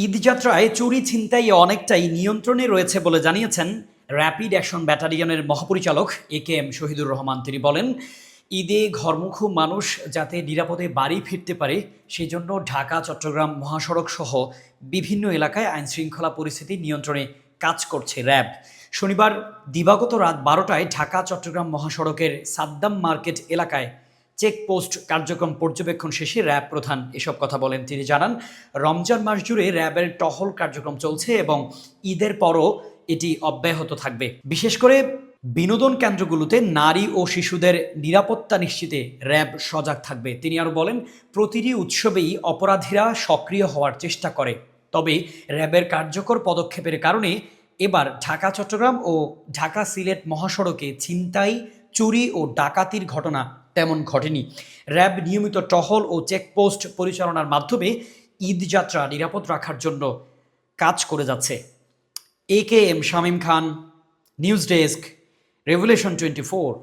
ঈদযাত্রায় চুরি ছিনতাই অনেকটাই নিয়ন্ত্রণে রয়েছে বলে জানিয়েছেন র্যাপিড অ্যাকশন ব্যাটালিয়নের মহাপরিচালক একেএম শহীদুর রহমান। তিনি বলেন, ঈদে ঘরমুখী মানুষ যাতে নিরাপদে বাড়ি ফিরতে পারে সেজন্য ঢাকা চট্টগ্রাম মহাসড়ক সহ বিভিন্ন এলাকায় আইনশৃঙ্খলা পরিস্থিতি নিয়ন্ত্রণে কাজ করছে র্যাব। শনিবার দিবাগত রাত 12টায় ঢাকা চট্টগ্রাম মহাসড়কের সাদ্দাম মার্কেট এলাকায় চেকপোস্ট কার্যক্রম পর্যবেক্ষণ শেষে র্যাব প্রধান এসব কথা বলেন। তিনি জানান, রমজান মাস জুড়ে র্যাবের টহল কার্যক্রম চলছে এবং ঈদের পরও এটি অব্যাহত থাকবে। বিশেষ করে বিনোদন কেন্দ্রগুলোতে নারী ও শিশুদের নিরাপত্তা নিশ্চিতে র্যাব সজাগ থাকবে। তিনি আরও বলেন, প্রতিটি উৎসবেই অপরাধীরা সক্রিয় হওয়ার চেষ্টা করে, তবে র্যাবের কার্যকর পদক্ষেপের কারণে এবার ঢাকা চট্টগ্রাম ও ঢাকা সিলেট মহাসড়কে ছিনতাই, চুরি ও ডাকাতির ঘটনা তেমন ঘটেনি। র্যাব নিয়মিত টহল ও চেকপোস্ট পরিচালনার মাধ্যমে ঈদযাত্রা নিরাপদ রাখার জন্য কাজ করে যাচ্ছে। একেএম শামীম খান, নিউজ ডেস্ক, রেভুলেশন 24।